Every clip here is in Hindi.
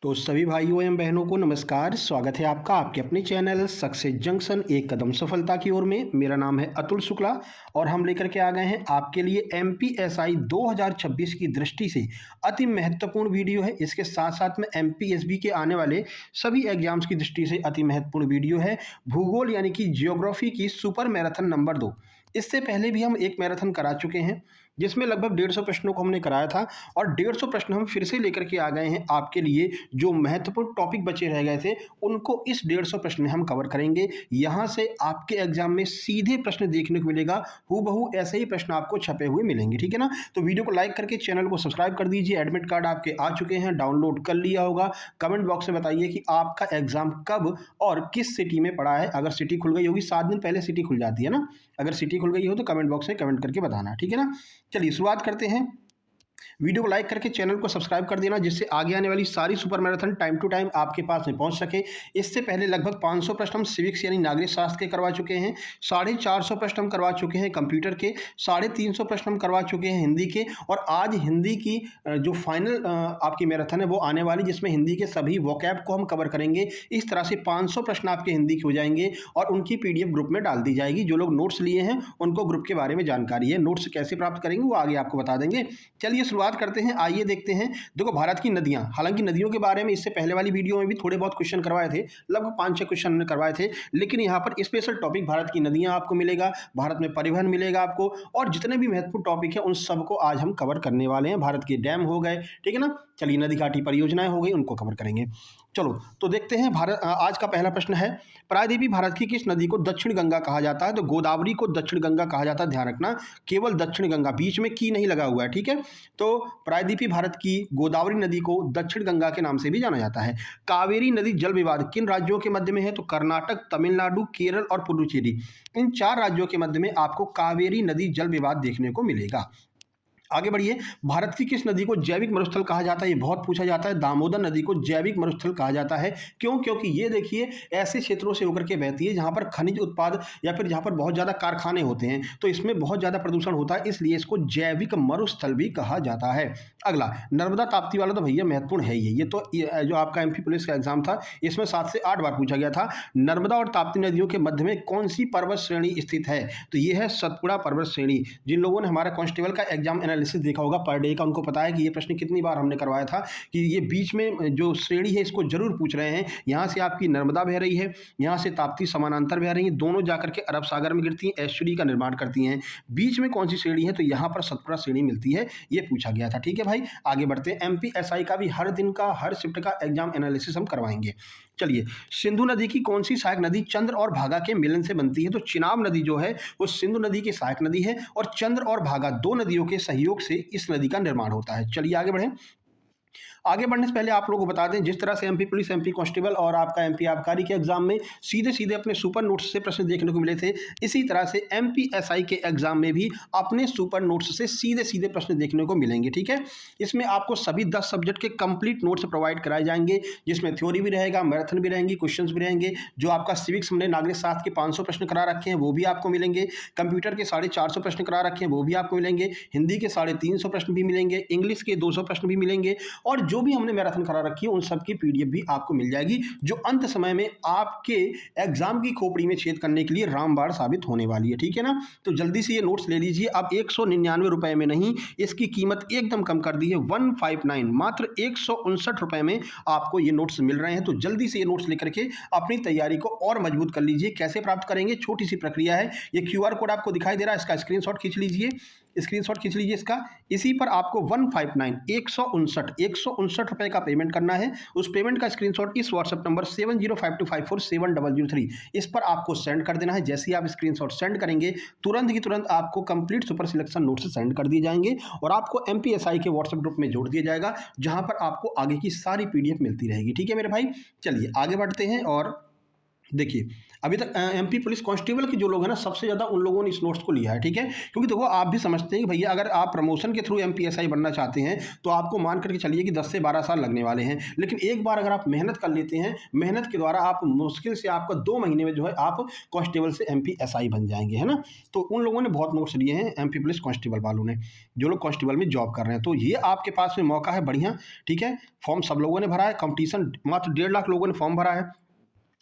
तो सभी भाइयों एवं बहनों को नमस्कार। स्वागत है आपका आपके अपने चैनल सक्सेस जंक्शन एक कदम सफलता की ओर में। मेरा नाम है अतुल शुक्ला और हम लेकर के आ गए हैं आपके लिए एमपीएसआई 2026 की दृष्टि से अति महत्वपूर्ण वीडियो है। इसके साथ साथ में एमपीएसबी के आने वाले सभी एग्जाम्स की दृष्टि से अति महत्वपूर्ण वीडियो है। भूगोल यानी कि जियोग्राफी की सुपर मैराथन नंबर 2। इससे पहले भी हम एक मैराथन करा चुके हैं जिसमें लगभग 150 प्रश्नों को हमने कराया था और 150 प्रश्न हम फिर से लेकर के आ गए हैं आपके लिए। जो महत्वपूर्ण टॉपिक बचे रह गए थे उनको इस 150 प्रश्न में हम कवर करेंगे। यहाँ से आपके एग्जाम में सीधे प्रश्न देखने को मिलेगा, हूबहू ऐसे ही प्रश्न आपको छपे हुए मिलेंगे। ठीक है ना। तो वीडियो को लाइक करके चैनल को सब्सक्राइब कर दीजिए। एडमिट कार्ड आपके आ चुके हैं, डाउनलोड कर लिया होगा। कमेंट बॉक्स में बताइए कि आपका एग्जाम कब और किस सिटी में पड़ा है। अगर सिटी खुल गई होगी, 7 दिन पहले सिटी खुल जाती है ना, अगर सिटी खुल गई हो तो कमेंट बॉक्स में कमेंट करके बताना। ठीक है ना। चलिए शुरुआत करते हैं। वीडियो को लाइक करके चैनल को सब्सक्राइब कर देना जिससे आगे आने वाली सारी super marathon time to time आपके पास में पहुंच सके। इससे पहले लगभग 500 प्रश्न हम सिविक्स यानी नागरिक शास्त्र के करवा चुके हैं, 450 प्रश्न हम करवा चुके हैं कंप्यूटर के, 350 प्रश्न हम करवा चुके हैं हिंदी के। और आज हिंदी की जो फाइनल आपकी मैराथन है वो आने वाली, जिसमें हिंदी के सभी वोकैब को हम कवर करेंगे। इस तरह से 500 प्रश्न आपके हिंदी के हो जाएंगे और उनकी पीडीएफ ग्रुप में डाल दी जाएगी। जो लोग नोट्स लिए हैं उनको ग्रुप के बारे में जानकारी है, नोट्स कैसे प्राप्त करेंगे वो आगे आपको बता देंगे। चलिए शुरुआत करते हैं। आइए देखते हैं। देखो भारत की नदियां, हालांकि नदियों के बारे में इससे पहले वाली वीडियो में भी थोड़े बहुत क्वेश्चन करवाए थे, लगभग 5-6 क्वेश्चन हमने करवाए थे, लेकिन यहाँ पर स्पेशल टॉपिक भारत की नदियां आपको मिलेगा, भारत में परिवहन मिलेगा आपको, और जितने भी महत्वपूर्ण टॉपिक है उन सबको आज हम कवर करने वाले हैं। भारत के डैम हो गए, ठीक है ना। चलिए नदी घाटी परियोजनाएं हो गई, उनको कवर करेंगे। चलो तो देखते हैं। भारत आज का पहला प्रश्न है, प्रायद्वीपीय भारत की किस नदी को दक्षिण गंगा कहा जाता है? तो गोदावरी को दक्षिण गंगा कहा जाता है, ध्यान रखना, केवल दक्षिण गंगा, बीच में की नहीं लगा हुआ है। ठीक है। तो प्रायद्वीपीय भारत की गोदावरी नदी को दक्षिण गंगा के नाम से भी जाना जाता है। कावेरी नदी जल विवाद किन राज्यों के मध्य में है? तो कर्नाटक, तमिलनाडु, केरल और पुडुचेरी, इन 4 राज्यों के मध्य में आपको कावेरी नदी जल विवाद देखने को मिलेगा। आगे बढ़िए। भारत की किस नदी को जैविक मरुस्थल कहा जाता है? ये बहुत पूछा जाता है। दामोदर नदी को जैविक मरुस्थल कहा जाता है। क्यों? क्योंकि ये देखिए ऐसे क्षेत्रों से होकर के बहती है जहां पर खनिज उत्पाद या फिर जहां पर बहुत ज़्यादा कारखाने होते हैं, तो इसमें बहुत ज़्यादा प्रदूषण होता है, इसलिए इसको जैविक मरुस्थल भी कहा जाता है। अगला, नर्मदा ताप्ती वाला तो भैया महत्वपूर्ण है ये तो जो आपका एमपी पुलिस का एग्जाम था इसमें 7 से 8 बार पूछा गया था। नर्मदा और ताप्ती नदियों के मध्य में कौन सी पर्वत श्रेणी स्थित है? तो ये है सतपुड़ा पर्वत श्रेणी। जिन लोगों ने हमारा कांस्टेबल का एग्जाम एनालिसिस देखा होगा पर डे का, उनको पता है कि ये प्रश्न कितनी बार हमने करवाया था कि ये बीच में जो श्रेणी है इसको जरूर पूछ रहे हैं। यहाँ से आपकी नर्मदा बह रही है, यहाँ से ताप्ती समानांतर बह रही है, दोनों जाकर के अरब सागर में गिरती हैं, एस्चुरी का निर्माण करती हैं। बीच में कौन सी श्रेणी है? तो यहाँ पर सतपुड़ा श्रेणी मिलती है, ये पूछा गया था। ठीक है भाई, आगे बढ़ते हैं। एमपीएसआई का भी हर दिन का हर शिफ्ट का एग्जाम एनालिसिस हम करवाएंगे। चलिए, सिंधु नदी की कौन सी सहायक नदी चंद्र और भागा के मिलन से बनती है? तो चिनाब नदी जो है वो सिंधु नदी की सहायक नदी है और चंद्र और भागा 2 नदियों के सहयोग से इस नदी का निर्माण होता है। चलिए आगे बढ़ें। आगे बढ़ने से पहले आप लोगों को बता दें, जिस तरह से एमपी पुलिस, एमपी कांस्टेबल और आपका एमपी आबकारी के एग्जाम में सीधे सीधे अपने सुपर नोट्स से प्रश्न देखने को मिले थे, इसी तरह से एमपीएसआई के एग्जाम में भी अपने सुपर नोट्स से सीधे सीधे प्रश्न देखने को मिलेंगे। ठीक है। इसमें आपको सभी 10 सब्जेक्ट के कंप्लीट नोट्स प्रोवाइड कराए जाएंगे, जिसमें थ्योरी भी रहेगा, मैराथन भी रहेंगी, क्वेश्चन भी रहेंगे। जो आपका सिविक्स हमने नागरिक शास्त्र के 500 प्रश्न करा रखे हैं वो भी आपको मिलेंगे, कंप्यूटर के 450 प्रश्न करा रखे हैं वो भी आपको मिलेंगे, हिंदी के 350 प्रश्न भी मिलेंगे, इंग्लिश के 200 प्रश्न भी मिलेंगे, और जो भी हमने मैराथन करा रखी है उन सब की पीडीएफ भी आपको मिल जाएगी, जो अंत समय में आपके एग्जाम की खोपड़ी में छेद करने के लिए रामबाण साबित होने वाली है। ठीक है ना। तो जल्दी से ये नोट्स ले लीजिए। अब 199 रुपए में नहीं, इसकी कीमत एकदम कम कर दी है, 159, मात्र 159 रुपए में आपको ये नोट्स मिल रहे हैं। तो जल्दी से ये नोट्स लेकर के अपनी तैयारी को और मजबूत कर लीजिए। कैसे प्राप्त करेंगे? छोटी सी प्रक्रिया है। ये क्यूआर कोड आपको दिखाई दे रहा है, इसका स्क्रीनशॉट खींच लीजिए, स्क्रीनशॉट खींच लीजिए इसका। इसी पर आपको 159 159 रुपए का पेमेंट करना है। उस पेमेंट का स्क्रीनशॉट इस व्हाट्सएप नंबर 7052547000 इस पर आपको सेंड कर देना है। जैसे ही आप स्क्रीनशॉट सेंड करेंगे तुरंत की तुरंत आपको complete super selection notes send कर दिए जाएंगे और आपको एमपीएसआई के व्हाट्सएप ग्रुप में जोड़ दिया जाएगा, जहां पर आपको आगे की सारी पीडीएफ मिलती रहेगी। ठीक है मेरे भाई। चलिए आगे बढ़ते हैं और देखिए, अभी तक एमपी पुलिस कांस्टेबल के जो लोग हैं ना, सबसे ज़्यादा उन लोगों ने इस नोट्स को लिया है, ठीक है? क्योंकि देखो, आप भी समझते हैं कि भैया अगर आप प्रमोशन के थ्रू एमपीएसआई बनना चाहते हैं, तो आपको मान करके चलिए कि 10 से 12 साल लगने वाले हैं। लेकिन एक बार अगर आप मेहनत कर लेते हैं, मेहनत के द्वारा आप मुश्किल से आपका 2 महीने में जो है आप कांस्टेबल से एमपीएसआई बन जाएँगे, है ना? तो उन लोगों ने बहुत नोट्स लिए हैं एमपी पुलिस कांस्टेबल वालों ने, जो लोग कांस्टेबल में जॉब कर रहे हैं। तो ये आपके पास में मौका है बढ़िया, ठीक है? फॉर्म सब लोगों ने भरा है, कॉम्पिटिशन मात्र 1.5 लाख लोगों ने फॉर्म भरा है।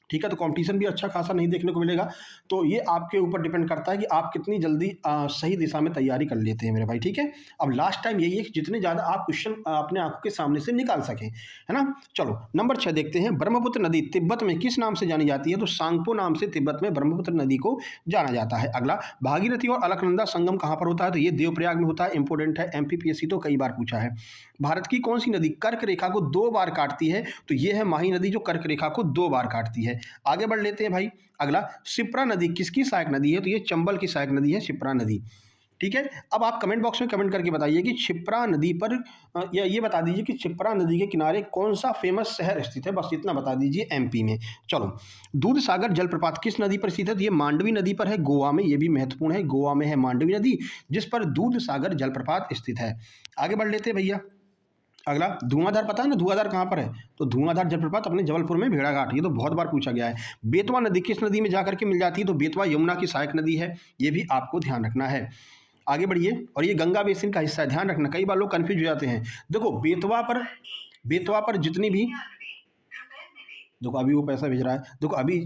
ठीक है, तो कंपटीशन भी अच्छा खासा नहीं देखने को मिलेगा। तो ये आपके ऊपर डिपेंड करता है कि आप कितनी जल्दी सही दिशा में तैयारी कर लेते हैं मेरे भाई, ठीक है? अब लास्ट टाइम यही है कि जितने ज़्यादा आप क्वेश्चन अपने आँखों के सामने से निकाल सकें, है ना? चलो नंबर 6 देखते हैं। ब्रह्मपुत्र नदी तिब्बत में किस नाम से जानी जाती है? तो सांगपो नाम से तिब्बत में ब्रह्मपुत्र नदी को जाना जाता है। अगला, भागीरथी और अलकनंदा संगम कहाँ पर होता है? तो ये देवप्रयाग में होता है। इंपॉर्टेंट है, एमपीपीएससी तो कई बार पूछा है। भारत की कौन सी नदी कर्क रेखा को 2 बार काटती है? तो ये है माही नदी, जो कर्क रेखा को 2 बार काटती है। आगे बढ़ लेते हैं भाई। अगला, शिप्रा नदी किसकी सहायक नदी है? तो ये चंबल की सहायक नदी है शिप्रा नदी, ठीक है? अब आप कमेंट बॉक्स में कमेंट करके बताइए कि शिप्रा नदी पर या ये बता दीजिए कि शिप्रा नदी के किनारे कौन सा फेमस शहर स्थित है? बस इतना बता दीजिए एमपी में। चलो, दूध सागर जलप्रपात किस नदी पर स्थित है? तो ये मांडवी नदी पर है, गोवा में। ये भी महत्वपूर्ण है, गोवा में है मांडवी नदी, जिस पर दूध सागर जलप्रपात स्थित है। आगे बढ़ लेते हैं भैया। अगला, धुआंधार पता है ना धुआंधार कहाँ पर है? तो धुआंधार जलप्रपात अपने जबलपुर में भेड़ाघाट, ये तो बहुत बार पूछा गया है। बेतवा नदी किस नदी में जाकर के मिल जाती है? तो बेतवा यमुना की सहायक नदी है, ये भी आपको ध्यान रखना है। आगे बढ़िए, और ये गंगा बेसिन का हिस्सा है, ध्यान रखना, कई बार लोग कंफ्यूज हो जाते हैं। देखो, बेतवा पर जितनी भी, देखो अभी वो पैसा भेज रहा है। देखो अभी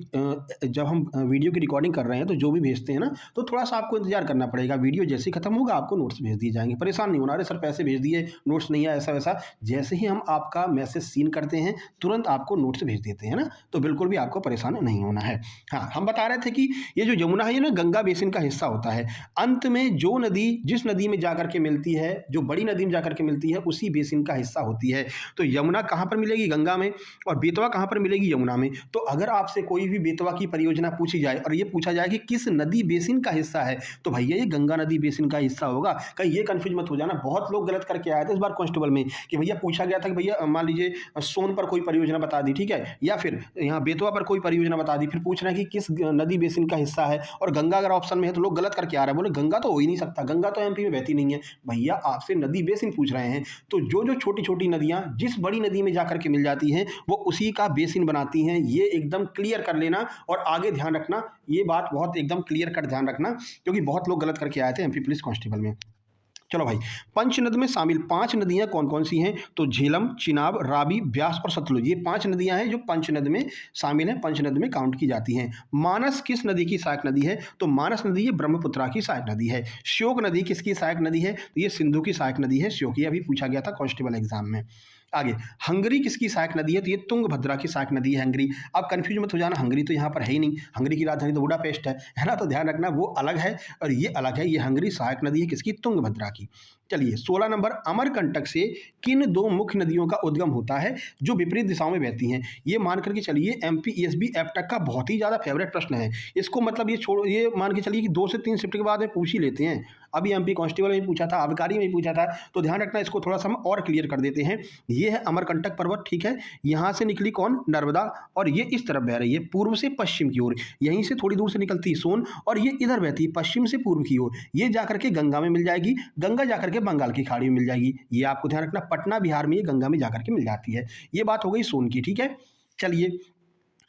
जब हम वीडियो की रिकॉर्डिंग कर रहे हैं, तो जो भी भेजते हैं ना, तो थोड़ा सा आपको इंतजार करना पड़ेगा। वीडियो जैसे ही खत्म होगा, आपको नोट्स भेज दिए जाएंगे। परेशान नहीं होना, अरे सर पैसे भेज दिए, नोट्स नहीं आया, ऐसा वैसा। जैसे ही हम आपका मैसेज सीन करते हैं, तुरंत आपको नोट्स भेज देते हैं ना, तो बिल्कुल भी आपको परेशान नहीं होना है। हाँ, हम बता रहे थे कि ये जो यमुना है, ये ना गंगा बेसिन का हिस्सा होता है। अंत में जो नदी जिस नदी में जाकर के मिलती है, जो बड़ी नदी में जाकर के मिलती है, उसी बेसिन का हिस्सा होती है। तो यमुना कहाँ पर मिलेगी? गंगा में। और बेतवा कहाँ पर मिलेगी? यमुना में। तो अगर आपसे कोई भी बेतवा की परियोजना पूछी जाए और ये पूछा जाए कि किस नदी बेसिन का हिस्सा है, तो भैया ये गंगा नदी बेसिन का हिस्सा होगा। कहीं ये कंफ्यूज मत हो जाना। बहुत लोग गलत करके आए थे इस बार कांस्टेबल में कि भैया पूछा गया था कि भैया मान लीजिए सोन पर कोई परियोजना बता दी, ठीक है, या फिर यहाँ बेतवा पर कोई परियोजना बता दी, फिर पूछ रहे हैं कि किस नदी बेसिन का हिस्सा है, और गंगा अगर ऑप्शन में है तो लोग गलत करके आ रहे हैं। बोले गंगा तो हो ही नहीं सकता, गंगा तो एमपी में बहती नहीं है। भैया आपसे नदी बेसिन पूछ रहे हैं, तो जो जो छोटी छोटी नदियाँ जिस बड़ी नदी में जाकर के मिल जाती हैं, वो उसी का बेसिन बनाती हैं। ये एकदम क्लियर कर लेना, और आगे ध्यान रखना, ये बात बहुत एकदम क्लियर कट ध्यान रखना, क्योंकि बहुत लोग गलत करके आए थे एमपी पुलिस कांस्टेबल में। चलो भाई, पंचनद में शामिल 5 नदियां कौन कौन सी हैं? तो झेलम, चिनाब, रावी, ब्यास और सतलुज, ये 5 नदियां हैं जो पंचनद में शामिल हैं, पंचनद में काउंट की जाती हैं। मानस किस नदी की सहायक नदी है? तो मानस नदी ये ब्रह्मपुत्रा की सहायक नदी है। श्योक नदी किसकी सहायक नदी है? तो ये सिंधु की सहायक नदी है श्योक, ये अभी पूछा गया था कांस्टेबल एग्जाम में। आगे, हंगरी किसकी सहायक नदी है? तो ये तुंगभद्रा की सहायक नदी है हंगरी। अब कंफ्यूज मत हो जाना, हंगरी तो यहाँ पर है ही नहीं, हंगरी की राजधानी तो बुडापेस्ट है ना? तो ध्यान रखना, वो अलग है और ये अलग है। ये हंगरी सहायक नदी है किसकी? तुंगभद्रा की। चलिए 16 नंबर, अमरकंटक से किन 2 मुख्य नदियों का उद्गम होता है जो विपरीत दिशाओं में बहती हैं? ये मान करके चलिए एमपीएसबी एपटक का बहुत ही ज़्यादा फेवरेट प्रश्न है। इसको मतलब ये मान के चलिए कि 2 से 3 शिफ्ट के बाद में पूछ ही लेते हैं। अभी एमपी कांस्टेबल में पूछा था, आबकारी में पूछा था, तो ध्यान रखना, इसको थोड़ा सा हम और क्लियर कर देते हैं। ये है अमरकंटक पर्वत, ठीक है, यहाँ से निकली कौन? नर्मदा, और ये इस तरफ बह रही है पूर्व से पश्चिम की ओर। यहीं से थोड़ी दूर से निकलती है सोन, और ये इधर बहती है पश्चिम से पूर्व की ओर। ये जाकर के गंगा में मिल जाएगी, गंगा जाकर के बंगाल की खाड़ी में मिल जाएगी। ये आपको ध्यान रखना, पटना बिहार में ये गंगा में जाकर के मिल जाती है। ये बात हो गई सोन की, ठीक है। चलिए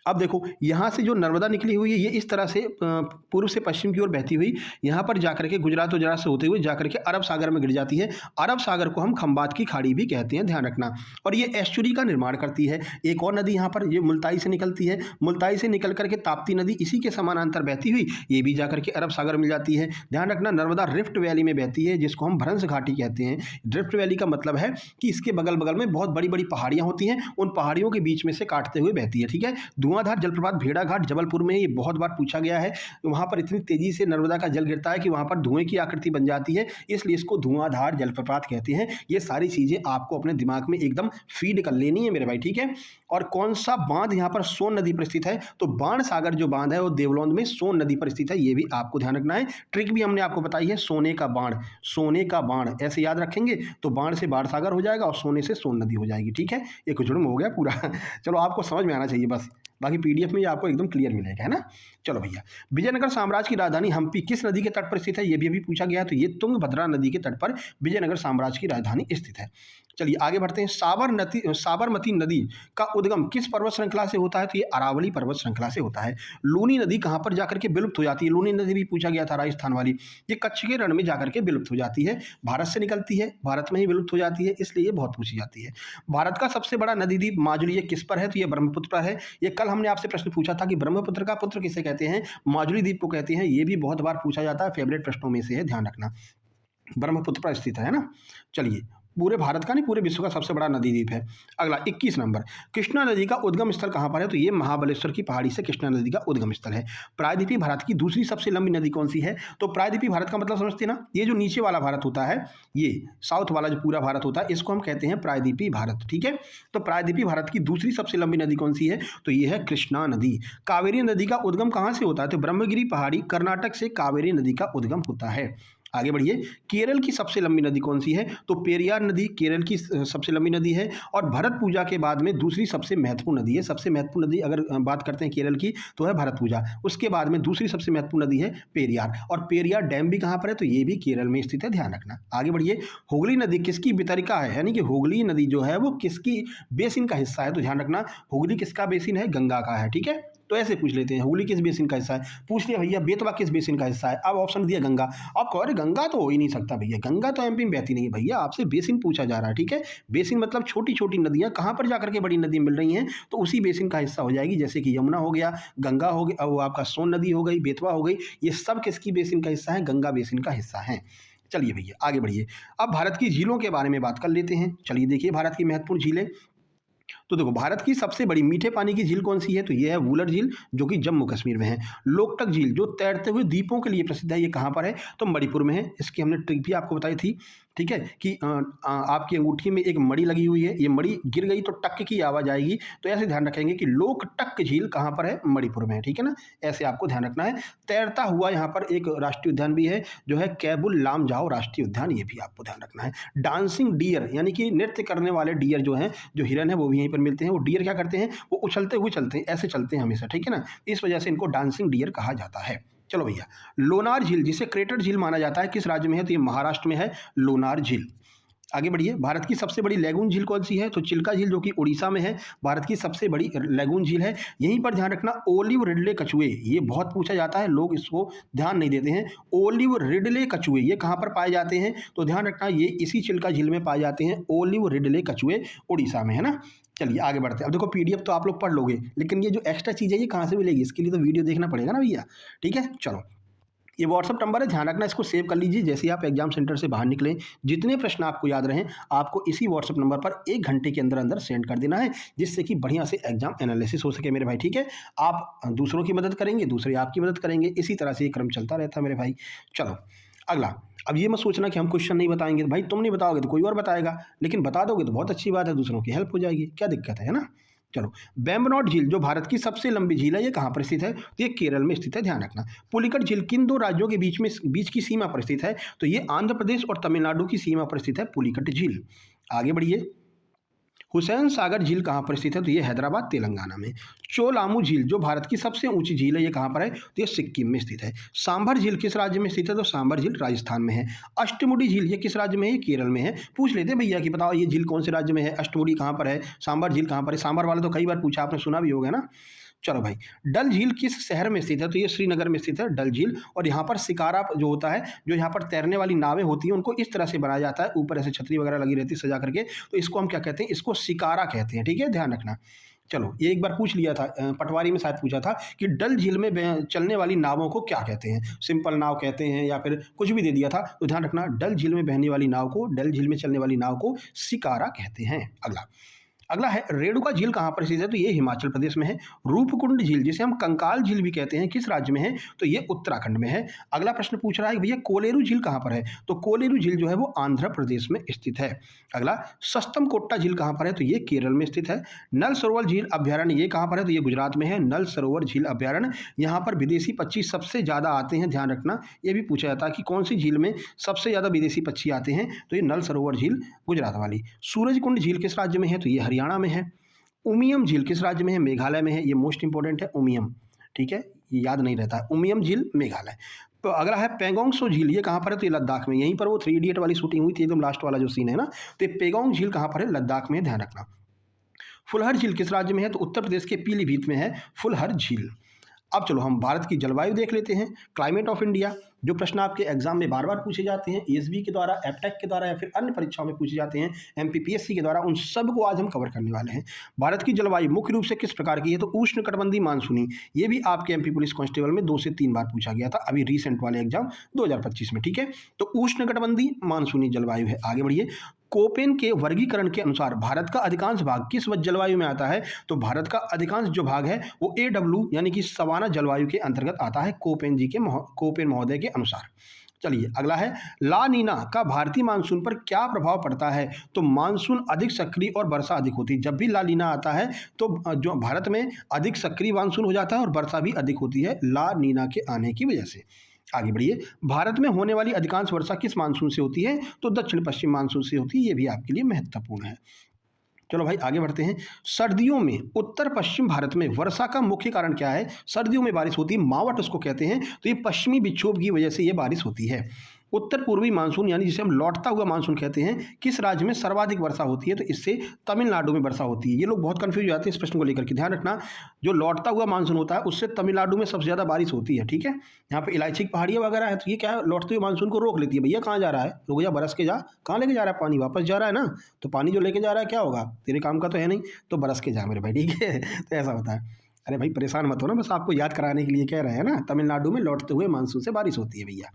अब देखो, यहाँ से जो नर्मदा निकली हुई है, ये इस तरह से पूर्व से पश्चिम की ओर बहती हुई यहाँ पर जाकर के गुजरात वजरात से होते हुए जाकर के अरब सागर में गिर जाती है। अरब सागर को हम खंबात की खाड़ी भी कहते हैं, ध्यान रखना। और ये एस्चुरी का निर्माण करती है। एक और नदी यहाँ पर ये मुल्ताई से निकलती है, मुल्ताई से निकल करके ताप्ती नदी इसी के समानांतर बहती हुई ये भी जाकर के अरब सागर मिल जाती है। ध्यान रखना, नर्मदा रिफ्ट वैली में बहती है, जिसको हम भ्रंश घाटी कहते हैं। रिफ्ट वैली का मतलब है कि इसके बगल बगल में बहुत बड़ी बड़ी पहाड़ियाँ होती हैं, उन पहाड़ियों के बीच में से काटते हुए बहती है, ठीक है। धुआंधार जलप्रपात भेड़ाघाट जबलपुर में, ये बहुत बार पूछा गया है। वहाँ पर इतनी तेजी से नर्मदा का जल गिरता है कि वहाँ पर धुएं की आकृति बन जाती है, इसलिए इसको धुआंधार जलप्रपात कहते हैं। ये सारी चीज़ें आपको अपने दिमाग में एकदम फीड कर लेनी है मेरे भाई, ठीक है। और कौन सा बांध यहाँ पर सोन नदी पर स्थित है? तो बाण सागर जो बांध है वो देवलोंद में सोन नदी पर स्थित है, ये भी आपको ध्यान रखना है। ट्रिक भी हमने आपको बताई है, सोने का बाण, सोने का बाण ऐसे याद रखेंगे तो बाण से बाण सागर हो जाएगा और सोने से सोन नदी हो जाएगी, ठीक है। एक जुड़म हो गया पूरा। चलो आपको समझ में आना चाहिए बस। बाकी पीडीएफ में ये आपको एकदम क्लियर मिलेगा, है ना। चलो भैया, विजयनगर साम्राज्य की राजधानी हम्पी किस नदी के तट पर स्थित है, ये भी अभी पूछा गया है। तो ये तुंगभद्रा नदी के तट पर विजयनगर साम्राज्य की राजधानी स्थित है। चलिए आगे बढ़ते हैं। साबरमती नदी का उद्गम किस पर्वत श्रृंखला से होता है, तो ये अरावली पर्वत श्रृंखला से होता है। लूनी नदी कहाँ पर जाकर के विलुप्त हो जाती है, लूनी नदी भी पूछा गया था, राजस्थान वाली। ये कच्छ के रण में जाकर के विलुप्त हो जाती है, भारत से निकलती है, भारत में ही विलुप्त हो जाती है, इसलिए ये बहुत पूछी जाती है। भारत का सबसे बड़ा नदी द्वीप माजुली ये किस पर है, तो ये ब्रह्मपुत्र पर है। ये कल हमने आपसे प्रश्न पूछा था कि ब्रह्मपुत्र का पुत्र किसे कहते हैं, माजुली द्वीप को कहते हैं। ये भी बहुत बार पूछा जाता है, फेवरेट प्रश्नों में से है, ध्यान रखना। ब्रह्मपुत्र पर स्थित है ना। चलिए, पूरे भारत का नहीं पूरे विश्व का सबसे बड़ा नदी द्वीप है। अगला 21 नंबर, कृष्णा नदी का उद्गम स्थल कहाँ पर है, तो ये महाबलेश्वर की पहाड़ी से कृष्णा नदी का उद्गम स्थल है। प्रायद्वीपीय भारत की दूसरी सबसे लंबी नदी कौन सी है, तो प्रायद्वीपीय भारत का मतलब समझते हैं ना, ये जो नीचे वाला भारत होता है, ये साउथ वाला जो पूरा भारत होता है, इसको हम कहते हैं प्रायद्वीपीय भारत, ठीक है। तो प्रायद्वीपीय भारत की दूसरी सबसे लंबी नदी कौन सी है, तो ये है कृष्णा नदी। कावेरी नदी का उद्गम कहाँ से होता है, तो ब्रह्मगिरी पहाड़ी कर्नाटक से कावेरी नदी का उद्गम होता है। आगे बढ़िए, केरल की सबसे लंबी नदी कौन सी है, तो पेरियार नदी केरल की सबसे लंबी नदी है और भरत पूजा के बाद में दूसरी सबसे महत्वपूर्ण नदी है। सबसे महत्वपूर्ण नदी अगर बात करते हैं केरल की तो है भरत पूजा, उसके बाद में दूसरी सबसे महत्वपूर्ण नदी है पेरियार। और पेरियार डैम भी कहाँ पर है, तो ये भी केरल में स्थित है, ध्यान रखना। आगे बढ़िए, हुगली नदी किसकी वितरिका है, यानी कि हुगली नदी जो है वो किसकी बेसिन का हिस्सा है, तो ध्यान रखना हुगली किसका बेसिन है, गंगा का है, ठीक है। तो ऐसे पूछ लेते हैं, हुगली किस बेसिन का हिस्सा है, पूछ लिया भैया बेतवा किस बेसिन का हिस्सा है, अब ऑप्शन दिया गंगा। आप कहो अरे गंगा तो हो ही नहीं सकता भैया, गंगा तो एमपी में बहती नहीं है भैया, आपसे बेसिन पूछा जा रहा है, ठीक है। बेसिन मतलब छोटी छोटी नदियां कहाँ पर जाकर के बड़ी नदी मिल रही हैं, तो उसी बेसिन का हिस्सा हो जाएगी। जैसे कि यमुना हो गया, गंगा हो गया, वो आपका सोन नदी हो गई, बेतवा हो गई, ये सब किसकी बेसिन का हिस्सा है, गंगा बेसिन का हिस्सा है। चलिए भैया आगे बढ़िए, अब भारत की झीलों के बारे में बात कर लेते हैं। चलिए देखिए भारत की महत्वपूर्ण झीलें। तो देखो भारत की सबसे बड़ी मीठे पानी की झील कौन सी है, तो ये है वुलर झील जो कि जम्मू कश्मीर में है। लोकटक झील जो तैरते हुए द्वीपों के लिए प्रसिद्ध है, ये कहाँ पर है, तो मणिपुर में है। इसकी हमने ट्रिक भी आपको बताई थी, ठीक है, कि आपकी अंगूठी में एक मणि लगी हुई है, ये मणि गिर गई तो टक की आवाज़ आएगी। तो ऐसे ध्यान रखेंगे कि लोकटक झील कहाँ पर है, मणिपुर में है, ठीक है ना। ऐसे आपको ध्यान रखना है। तैरता हुआ यहाँ पर एक राष्ट्रीय उद्यान भी है जो है कैबुल लामजाओ राष्ट्रीय उद्यान, ये भी आपको ध्यान रखना है। डांसिंग डियर यानी कि नृत्य करने वाले डियर जो हैं, जो हिरन है वो भी यहीं पर मिलते हैं। वो डियर क्या करते हैं, वो उछलते हुए चलते हैं, ऐसे चलते हैं हमेशा, ठीक है ना। इस वजह से इनको डांसिंग डियर कहा जाता है। चलो भैया, लोनार झील जिसे क्रेटर झील माना जाता है किस राज्य में है, तो ये महाराष्ट्र में है लोनार झील। आगे बढ़िए, भारत की सबसे बड़ी लैगून झील कौन सी है, तो चिल्का झील जो कि उड़ीसा में है, भारत की सबसे बड़ी लैगून झील है। यहीं पर ध्यान रखना ओलिव रिडले कछुए, ये बहुत पूछा जाता है, लोग इसको ध्यान नहीं देते हैं। ओलिव रिडले कछुए ये कहाँ पर पाए जाते हैं, तो ध्यान रखना ये इसी चिल्का झील में पाए जाते हैं, ओलिव रिडले कछुए उड़ीसा में, है ना। चलिए आगे बढ़ते हैं। अब देखो पीडीएफ तो आप लोग पढ़ लोगे, लेकिन ये जो एक्स्ट्रा चीज़ है ये कहाँ से मिलेगी, इसके लिए तो वीडियो देखना पड़ेगा ना भैया, ठीक है। चलो, ये व्हाट्सअप नंबर है, ध्यान रखना, इसको सेव कर लीजिए। जैसे ही आप एग्जाम सेंटर से बाहर निकलें, जितने प्रश्न आपको याद रहें, आपको इसी व्हाट्सअप नंबर पर 1 घंटे के अंदर अंदर सेंड कर देना है, जिससे कि बढ़िया से एग्जाम एनालिसिस हो सके मेरे भाई, ठीक है। आप दूसरों की मदद करेंगे, दूसरे आपकी मदद करेंगे, इसी तरह से ये क्रम चलता रहता है मेरे भाई। चलो अगला, अब ये मत सोचना कि हम क्वेश्चन नहीं बताएंगे, भाई तुम नहीं बताओगे तो कोई और बताएगा, लेकिन बता दोगे तो बहुत अच्छी बात है, दूसरों की हेल्प हो जाएगी, क्या दिक्कत है ना। चलो, वेम्बनाड झील जो भारत की सबसे लंबी झील है, ये कहाँ पर स्थित है, तो ये केरल में स्थित है, ध्यान रखना। पुलिकट झील किन दो राज्यों के बीच की सीमा पर स्थित है, तो ये आंध्र प्रदेश और तमिलनाडु की सीमा पर स्थित है पुलिकट झील। आगे बढ़िए, हुसैन सागर झील कहाँ पर स्थित है, तो ये हैदराबाद तेलंगाना में। चोलामू झील जो भारत की सबसे ऊंची झील है, ये कहाँ पर है, तो ये सिक्किम में स्थित है। सांभर झील किस राज्य में स्थित है, तो सांभर झील राजस्थान में है। अष्टमुडी झील ये किस राज्य में है, ये केरल में है। पूछ लेते हैं भैया कि बताओ ये झील कौन से राज्य में है, अष्टमुडी कहाँ पर है, सांभर झील कहाँ पर है। सांभर वाला तो कई बार पूछा, आपने सुना भी होगा ना। चलो भाई, डल झील किस शहर में स्थित है, तो ये श्रीनगर में स्थित है डल झील। और यहाँ पर शिकारा जो होता है, जो यहाँ पर तैरने वाली नावें होती हैं, उनको इस तरह से बनाया जाता है, ऊपर ऐसे छतरी वगैरह लगी रहती है सजा करके, तो इसको हम क्या कहते हैं, इसको शिकारा कहते हैं, ठीक है, ध्यान रखना। चलो, ये एक बार पूछ लिया था, पटवारी में शायद पूछा था कि डल झील में चलने वाली नावों को क्या कहते हैं, सिंपल नाव कहते हैं या फिर कुछ भी दे दिया था, तो ध्यान रखना डल झील में बहने वाली नाव को, डल झील में चलने वाली नाव को शिकारा कहते हैं। अगला है रेणुका झील कहाँ पर स्थित है, तो ये हिमाचल प्रदेश में है। रूपकुंड झील जिसे हम कंकाल झील भी कहते हैं, किस राज्य में है, तो ये उत्तराखंड में है। अगला प्रश्न पूछ रहा है भैया कोलेरू झील कहाँ पर है, तो कोलेरू झील जो है वो आंध्र प्रदेश में स्थित है। अगला सस्तम कोट्टा झील कहाँ पर है, तो ये केरल में स्थित है। नल सरोवर झील अभ्यारण्य ये कहाँ पर है, तो ये गुजरात में है। नल सरोवर झील अभ्यारण्य, यहाँ पर विदेशी पक्षी सबसे ज़्यादा आते हैं, ध्यान रखना। ये भी पूछा जाता है कि कौन सी झील में सबसे ज़्यादा विदेशी पक्षी आते हैं, तो ये नल सरोवर झील गुजरात वाली। सूरजकुंड झील किस राज्य में है, तो ये हरियाणा में है। उमियम झील किस राज्य में है? मेघालय में है। ये मोस्ट इंपॉर्टेंट है, उमियम, ठीक है, ये याद नहीं रहता है। उमियम झील मेघालय। तो अगला है पेगोंग सो झील, ये कहाँ पर है? तो ये लद्दाख में। यहीं पर वो 3 इडियट वाली शूटिंग हुई थी, एकदम लास्ट वाला जो सीन है ना, तो ये पेगोंग झील कहाँ पर है? लद्दाख में, ध्यान रखना। फुलहर झील किस राज्य में है? तो उत्तर प्रदेश के पीलीभीत में है फुलहर झील। अब चलो हम भारत की जलवायु देख लेते हैं। क्लाइमेट ऑफ इंडिया, जो प्रश्न आपके एग्जाम में बार बार पूछे जाते हैं, ईएसबी के द्वारा, एपटेक के द्वारा या फिर अन्य परीक्षाओं में पूछे जाते हैं, एमपीपीएससी के द्वारा, उन सब को आज हम कवर करने वाले हैं। भारत की जलवायु मुख्य रूप से किस प्रकार की है? तो उष्णकटिबंधीय मानसूनी। ये भी आपके एमपी पुलिस कांस्टेबल में 2 से 3 बार पूछा गया था, अभी रिसेंट वाले एग्जाम 2025 में, ठीक है। तो उष्णकटिबंधीय मानसूनी जलवायु है। आगे बढ़िए। कोपेन के वर्गीकरण के अनुसार भारत का अधिकांश भाग किस जलवायु में आता है? तो भारत का अधिकांश जो भाग है वो AW यानी कि सवाना जलवायु के अंतर्गत आता है, कोपेन महोदय के अनुसार। चलिए अगला है, ला नीना का भारतीय मानसून पर क्या प्रभाव पड़ता है? तो मानसून अधिक सक्रिय और वर्षा अधिक होती है। जब भी ला नीना आता है तो जो भारत में अधिक सक्रिय मानसून हो जाता है और वर्षा भी अधिक होती है ला नीना के आने की वजह से। आगे बढ़िए। भारत में होने वाली अधिकांश वर्षा किस मानसून से होती है? तो दक्षिण पश्चिम मानसून से होती है। ये भी आपके लिए महत्वपूर्ण है। चलो भाई आगे बढ़ते हैं। सर्दियों में उत्तर पश्चिम भारत में वर्षा का मुख्य कारण क्या है? सर्दियों में बारिश होती है, मावट उसको कहते हैं। तो ये पश्चिमी विक्षोभ की वजह से ये बारिश होती है। उत्तर पूर्वी मानसून यानी जिसे हम लौटता हुआ मानसून कहते हैं, किस राज्य में सर्वाधिक वर्षा होती है? तो इससे तमिलनाडु में वर्षा होती है। ये लोग बहुत कंफ्यूज हो जाते हैं इस प्रश्न को लेकर के, ध्यान रखना। जो लौटता हुआ मानसून होता है उससे तमिलनाडु में सबसे ज़्यादा बारिश होती है, ठीक है। यहाँ पे इलायची की पहाड़ियाँ वगैरह है, तो ये क्या है, लौटते हुए मानसून को रोक लेती है। भैया कहाँ जा रहा है? रुक जा, बरस के जा। कहाँ लेके जा रहा है? पानी वापस जा रहा है ना, तो पानी जो लेके जा रहा है क्या होगा? तेरे काम का तो है नहीं, तो बरस के जा मेरे भाई, ठीक है। तो ऐसा होता है। अरे भाई परेशान मत हो ना, बस आपको याद कराने के लिए कह रहे हैं ना। तमिलनाडु में लौटते हुए मानसून से बारिश होती है भैया।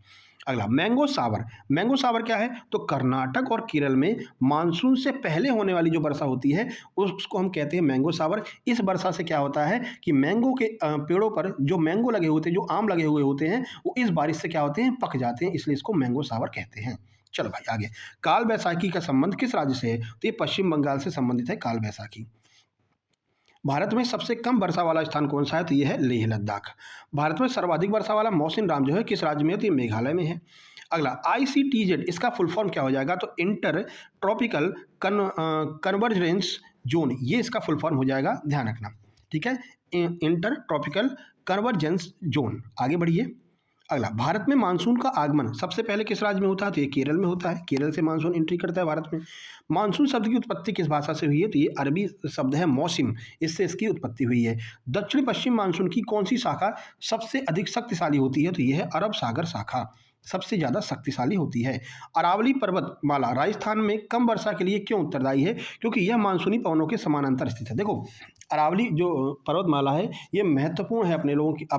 अगला, मैंगो सावर। मैंगो सावर क्या है? तो कर्नाटक और केरल में मानसून से पहले होने वाली जो वर्षा होती है उसको हम कहते हैं मैंगो सावर। इस वर्षा से क्या होता है कि मैंगो के पेड़ों पर जो मैंगो लगे होते हैं, जो आम लगे हुए होते हैं, वो इस बारिश से क्या होते हैं? पक जाते हैं, इसलिए इसको मैंगो सावर कहते हैं। चलो भाई आगे। काल बैसाखी का संबंध किस राज्य से है? तो ये पश्चिम बंगाल से संबंधित है काल बैसाखी। भारत में सबसे कम वर्षा वाला स्थान कौन सा है? तो ये है लेह लद्दाख। भारत में सर्वाधिक वर्षा वाला मौसिन राम जो है किस राज्य में है? तो ये मेघालय में है। अगला, ICTZ, इसका फुल फॉर्म क्या हो जाएगा? तो इंटर ट्रॉपिकल कन्वर्जेंस जोन, ये इसका फुल फॉर्म हो जाएगा, ध्यान रखना, ठीक है। Inter tropical convergence zone. आगे बढ़िए। अगला, भारत में मानसून का आगमन सबसे पहले किस राज्य में होता है? तो ये केरल में होता है। केरल से मानसून एंट्री करता है भारत में। मानसून शब्द की उत्पत्ति किस भाषा से हुई है? तो ये अरबी शब्द है मौसिम, इससे इसकी उत्पत्ति हुई है। दक्षिण पश्चिम मानसून की कौन सी शाखा सबसे अधिक शक्तिशाली होती है? तो ये है अरब सागर शाखा, सबसे ज़्यादा शक्तिशाली होती है। अरावली पर्वतमाला राजस्थान में कम वर्षा के लिए क्यों उत्तरदायी है? क्योंकि यह मानसूनी पवनों के समानांतर स्थित है। देखो, अरावली जो पर्वतमाला है ये महत्वपूर्ण है अपन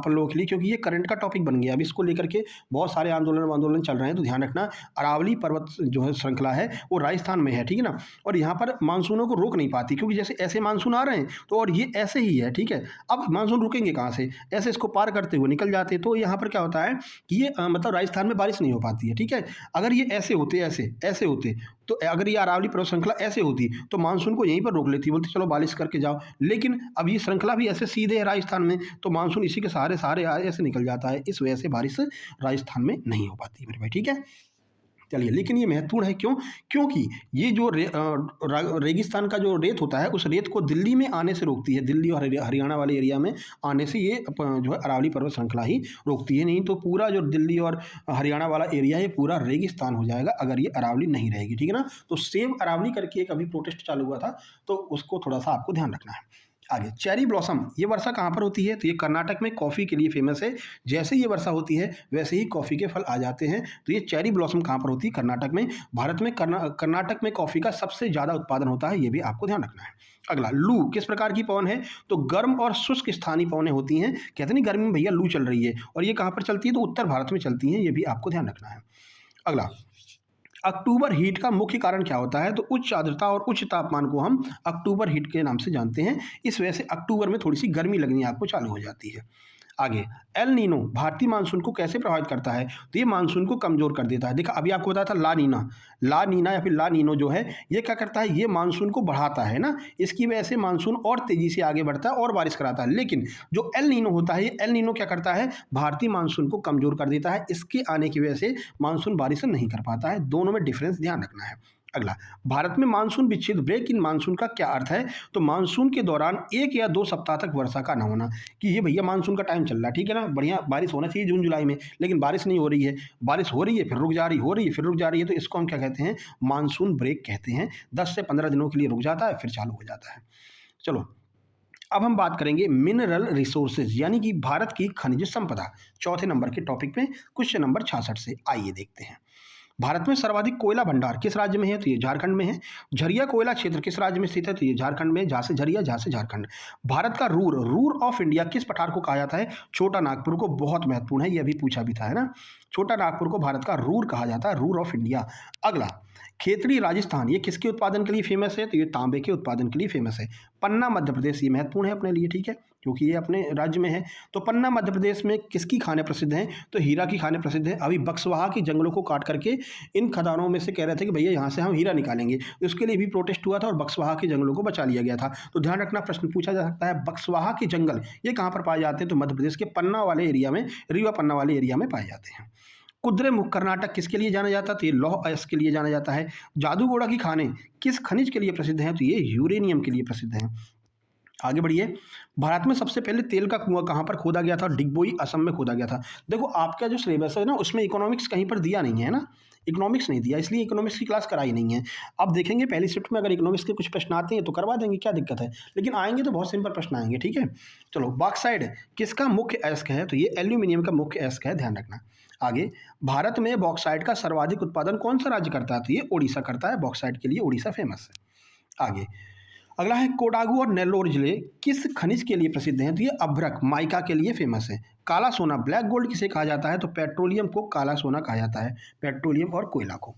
लोगों के लिए, क्योंकि ये करंट का टॉपिक बन गया। अब इसको लेकर के बहुत सारे आंदोलन चल रहे हैं, तो ध्यान रखना। अरावली पर्वत जो है श्रृंखला है वो राजस्थान में है, ठीक है ना। और यहाँ पर मानसूनों को रोक नहीं पाती, क्योंकि जैसे ऐसे मानसून आ रहे हैं तो और ये ऐसे ही है, ठीक है। अब मानसून रुकेंगे कहाँ से? ऐसे इसको पार करते हुए निकल जाते, तो यहाँ पर क्या होता है कि ये मतलब राजस्थान में बारिश नहीं हो पाती है, ठीक है। अगर ये ऐसे होते ऐसे होते तो अगर ये अरावली पर्वत श्रृंखला ऐसे होती तो मानसून को यहीं पर रोक लेती, बोलती चलो बारिश करके जाओ। लेकिन अब ये श्रृंखला भी ऐसे सीधे है राजस्थान में, तो मानसून इसी के सहारे ऐसे निकल जाता है। इस वजह से बारिश राजस्थान में नहीं हो पाती मेरे भाई, ठीक है। चलिए, लेकिन ये महत्वपूर्ण है क्यों? क्योंकि ये जो रेगिस्तान का जो रेत होता है उस रेत को दिल्ली में आने से रोकती है। दिल्ली और हरियाणा वाले एरिया में आने से ये जो है अरावली पर्वत श्रृंखला ही रोकती है। नहीं तो पूरा जो दिल्ली और हरियाणा वाला एरिया है पूरा रेगिस्तान हो जाएगा अगर ये अरावली नहीं रहेगी, ठीक है ना। तो सेव अरावली करके एक अभी प्रोटेस्ट चालू हुआ था, तो उसको थोड़ा सा आपको ध्यान रखना है। आगे, चेरी ब्लॉसम, ये वर्षा कहाँ पर होती है? तो ये कर्नाटक में कॉफ़ी के लिए फेमस है। जैसे ये वर्षा होती है वैसे ही कॉफ़ी के फल आ जाते हैं। तो ये चेरी ब्लॉसम कहाँ पर होती है? कर्नाटक में। भारत में कर्नाटक में कॉफ़ी का सबसे ज़्यादा उत्पादन होता है, ये भी आपको ध्यान रखना है। अगला, लू किस प्रकार की पवन है? तो गर्म और शुष्क स्थानीय पवनें होती हैं। कहते नहीं गर्मी में भैया लू चल रही है, और ये कहाँ पर चलती है? तो उत्तर भारत में चलती हैं, ये भी आपको ध्यान रखना है। अगला, अक्टूबर हीट का मुख्य कारण क्या होता है? तो उच्च आर्द्रता और उच्च तापमान को हम अक्टूबर हीट के नाम से जानते हैं। इस वजह से अक्टूबर में थोड़ी सी गर्मी लगनी आपको चालू हो जाती है। आगे, एल नीनो भारतीय मानसून को कैसे प्रभावित करता है? तो ये मानसून को कमजोर कर देता है। देखा, अभी आपको बताया था ला नीना या फिर ला नीनो जो है ये क्या करता है? ये मानसून को बढ़ाता है ना, इसकी वजह से मानसून और तेजी से आगे बढ़ता है और बारिश कराता है। लेकिन जो एल नीनो होता है, ये एल नीनो क्या करता है? भारतीय मानसून को कमजोर कर देता है। इसके आने की वजह से मानसून बारिश नहीं कर पाता है। दोनों में डिफरेंस ध्यान रखना है। अगला, भारत में मानसून विच्छेद ब्रेक इन मानसून का क्या अर्थ है? तो मानसून के दौरान 1 या 2 सप्ताह तक वर्षा का न होना, कि ये भैया मानसून का टाइम चल रहा है, ठीक है ना, बढ़िया बारिश होना चाहिए जून जुलाई में, लेकिन बारिश नहीं हो रही है, बारिश हो रही है फिर रुक जा रही, हो रही है फिर रुक जा रही है, तो इसको हम क्या कहते हैं? मानसून ब्रेक कहते हैं। 10 से 15 दिनों के लिए रुक जाता है फिर चालू हो जाता है। चलो, अब हम बात करेंगे मिनरल रिसोर्सेज यानी कि भारत की खनिज संपदा, चौथे नंबर के टॉपिक पे क्वेश्चन नंबर 66 से। आइए देखते हैं। भारत में सर्वाधिक कोयला भंडार किस राज्य में है? तो ये झारखंड में है। झरिया कोयला क्षेत्र किस राज्य में स्थित है? तो ये झारखंड में, जहाँ से झरिया जहाँ से झारखंड। भारत का रूर ऑफ इंडिया किस पठार को कहा जाता है? छोटा नागपुर को। बहुत महत्वपूर्ण है, ये अभी पूछा भी था, है ना। छोटा नागपुर को भारत का रूर कहा जाता है, रूर ऑफ इंडिया। अगला, खेतड़ी राजस्थान ये किसके उत्पादन के लिए फेमस है? तो ये तांबे के उत्पादन के लिए फेमस है। पन्ना मध्य प्रदेश, ये महत्वपूर्ण है अपने लिए, ठीक है, क्योंकि ये अपने राज्य में है। तो पन्ना मध्य प्रदेश में किसकी खानें प्रसिद्ध हैं? तो हीरा की खानें प्रसिद्ध हैं। अभी बक्सवाहा के जंगलों को काट करके इन खदानों में से कह रहे थे कि भैया यहाँ से हम हीरा निकालेंगे, उसके लिए भी प्रोटेस्ट हुआ था और बक्सवाहा के जंगलों को बचा लिया गया था। तो ध्यान रखना, प्रश्न पूछा जा सकता है, बक्सवाहा के जंगल ये कहाँ पर पाए जाते हैं? तो मध्य प्रदेश के पन्ना वाले एरिया में, रीवा पन्ना वाले एरिया में पाए जाते हैं। कुद्रेमुख कर्नाटक किसके लिए जाना जाता है? तो ये लौह अयस्क के लिए जाना जाता है। जादूगोड़ा की खानें किस खनिज के लिए प्रसिद्ध हैं? तो ये यूरेनियम के लिए प्रसिद्ध हैं। आगे बढ़िए। भारत में सबसे पहले तेल का कुआं कहाँ पर खोदा गया था? डिगबोई, असम में खोदा गया था। देखो, आपका जो सिलेबस है ना, उसमें इकोनॉमिक्स कहीं पर दिया नहीं है ना, इकोनॉमिक्स नहीं दिया, इसलिए इकोनॉमिक्स की क्लास कराई नहीं है। अब देखेंगे पहली शिफ्ट में अगर इकोनॉमिक्स के कुछ प्रश्न आते हैं तो करवा देंगे, क्या दिक्कत है, लेकिन आएंगे तो बहुत सिंपल प्रश्न आएंगे, ठीक है। चलो, बॉक्साइट किसका मुख्य अयस्क है? तो ये एल्यूमिनियम का मुख्य अयस्क है, ध्यान रखना। आगे, भारत में बॉक्साइट का सर्वाधिक उत्पादन कौन सा राज्य करता है? तो ये ओडिशा करता है, बॉक्साइट के लिए ओडिशा फेमस है। आगे, अगला है, कोडागू और नेल्लोर जिले किस खनिज के लिए प्रसिद्ध हैं? तो ये अभ्रक, माइका के लिए फेमस है। काला सोना, ब्लैक गोल्ड किसे कहा जाता है? तो पेट्रोलियम को काला सोना कहा जाता है, पेट्रोलियम और कोयला को।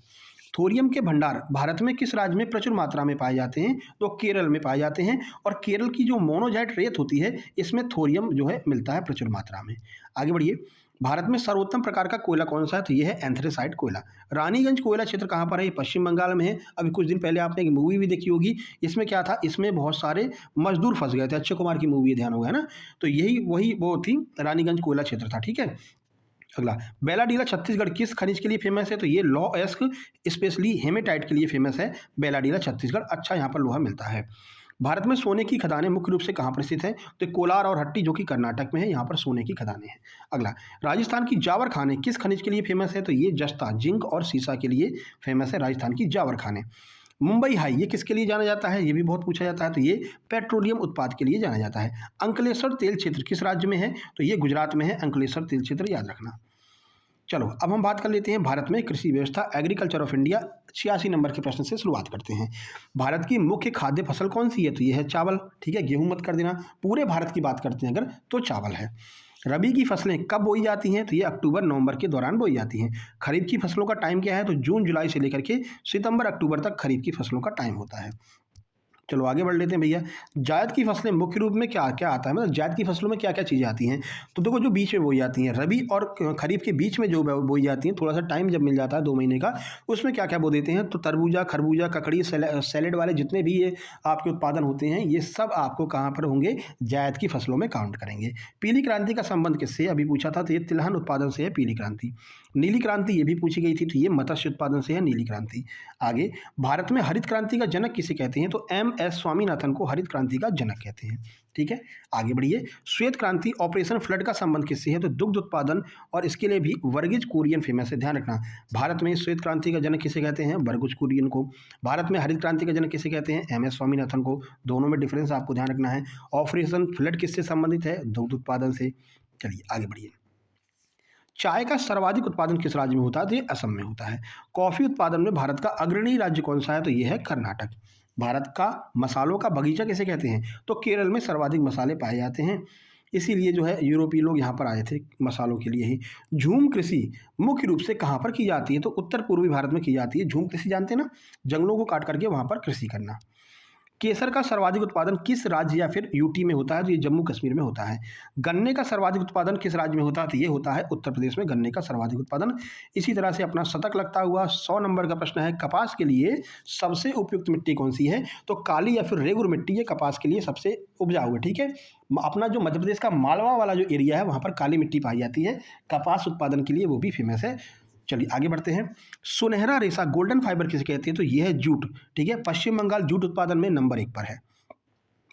थोरियम के भंडार भारत में किस राज्य में प्रचुर मात्रा में पाए जाते हैं? तो केरल में पाए जाते हैं, और केरल की जो मोनोजाइट रेत होती है इसमें थोरियम जो है मिलता है प्रचुर मात्रा में। आगे बढ़िए। भारत में सर्वोत्तम प्रकार का कोयला कौन सा है? तो ये है एंथ्रेसाइट कोयला। रानीगंज कोयला क्षेत्र कहाँ पर है? ये पश्चिम बंगाल में है। अभी कुछ दिन पहले आपने एक मूवी भी देखी होगी, इसमें क्या था, इसमें बहुत सारे मजदूर फंस गए थे, अक्षय कुमार की मूवी है, ध्यान होगा, है ना। तो यही वही वो थी, रानीगंज कोयला क्षेत्र था, ठीक है। अगला, बेलाडीला छत्तीसगढ़ किस खनिज के लिए फेमस है? तो ये लौह अयस्क, स्पेशली हेमेटाइट के लिए फेमस है बेलाडीला छत्तीसगढ़। अच्छा, यहाँ पर लोहा मिलता है। भारत में सोने की खदानें मुख्य रूप से कहाँ पर स्थित हैं? तो कोलार और हट्टी, जो कि कर्नाटक में है, यहाँ पर सोने की खदानें हैं। अगला, राजस्थान की जावर खानें किस खनिज के लिए फेमस है? तो ये जस्ता, जिंक और सीसा के लिए फेमस है राजस्थान की जावर खानें। मुंबई हाई ये किसके लिए जाना जाता है? ये भी बहुत पूछा जाता है, तो ये पेट्रोलियम उत्पाद के लिए जाना जाता है। अंकलेश्वर तेल क्षेत्र किस राज्य में है? तो ये गुजरात में है, अंकलेश्वर तेल क्षेत्र, याद रखना। चलो, अब हम बात कर लेते हैं भारत में कृषि व्यवस्था, एग्रीकल्चर ऑफ इंडिया। 86 नंबर के प्रश्न से शुरुआत करते हैं। भारत की मुख्य खाद्य फसल कौन सी है? तो ये है चावल, ठीक है, गेहूं मत कर देना। पूरे भारत की बात करते हैं अगर, तो चावल है। रबी की फसलें कब बोई जाती हैं? तो ये अक्टूबर नवंबर के दौरान बोई जाती हैं। खरीफ की फसलों का टाइम क्या है? तो जून जुलाई से लेकर के सितंबर अक्टूबर तक खरीफ की फसलों का टाइम होता है। चलो, आगे बढ़ लेते हैं भैया। जायद की फसलें मुख्य रूप में क्या क्या आता है, मतलब जायद की फसलों में क्या क्या चीज़ें आती हैं? तो देखो, जो बीच में बोई जाती हैं, रबी और खरीफ के बीच में जो बोई जाती हैं, थोड़ा सा टाइम जब मिल जाता है 2 महीने का, उसमें क्या क्या बो देते हैं? तो तरबूजा, खरबूजा, ककड़ी, सैलेड वाले जितने भी ये आपके उत्पादन होते हैं, ये सब आपको कहाँ पर होंगे? जायद की फसलों में काउंट करेंगे। पीली क्रांति का संबंध किससे? अभी पूछा था, तो ये तिलहन उत्पादन से है पीली क्रांति। नीली क्रांति ये भी पूछी गई थी, तो ये मत्स्य उत्पादन से है नीली क्रांति। आगे, भारत में हरित क्रांति का जनक किसे कहते हैं? तो एम.एस. स्वामीनाथन को हरित क्रांति का जनक कहते हैं, ठीक है। आगे बढ़िए। श्वेत क्रांति, ऑपरेशन फ्लड का संबंध किससे है? तो दुग्ध उत्पादन, और इसके लिए भी वर्गीज कुरियन फेमस है, ध्यान रखना। भारत में श्वेत क्रांति का जनक किसे कहते हैं? वर्गीज कुरियन को। भारत में हरित क्रांति का जनक किसे कहते हैं? एम.एस. स्वामीनाथन को। दोनों में डिफरेंस आपको ध्यान रखना है। ऑपरेशन फ्लड किससे संबंधित है? दुग्ध उत्पादन से। चलिए आगे बढ़िए। चाय का सर्वाधिक उत्पादन किस राज्य में होता है? तो ये असम में होता है। कॉफी उत्पादन में भारत का अग्रणी राज्य कौन सा है? तो ये है कर्नाटक। भारत का मसालों का बगीचा किसे कहते हैं? तो केरल में सर्वाधिक मसाले पाए जाते हैं, इसीलिए जो है यूरोपीय लोग यहाँ पर आए थे मसालों के लिए ही। झूम कृषि मुख्य रूप से कहाँ पर की जाती है? तो उत्तर पूर्वी भारत में की जाती है। झूम कृषि जानते हैं ना, जंगलों को काट करके वहाँ पर कृषि करना। केसर का सर्वाधिक उत्पादन किस राज्य या फिर यूटी में होता है? तो ये जम्मू कश्मीर में होता है। गन्ने का सर्वाधिक उत्पादन किस राज्य में होता है? तो ये होता है उत्तर प्रदेश में, गन्ने का सर्वाधिक उत्पादन। इसी तरह से अपना शतक लगता हुआ 100 नंबर का प्रश्न है, कपास के लिए सबसे उपयुक्त मिट्टी कौन सी है? तो काली या फिर रेगुर मिट्टी ये कपास के लिए सबसे उपजाऊ है, ठीक है। अपना जो मध्य प्रदेश का मालवा वाला जो एरिया है, वहाँ पर काली मिट्टी पाई जाती है, कपास उत्पादन के लिए वो भी फेमस है। चलिए आगे बढ़ते हैं। सुनहरा रेशा गोल्डन फाइबर किसे कहते हैं, तो ये है जूट। ठीक है, पश्चिम बंगाल जूट उत्पादन में नंबर 1 पर है।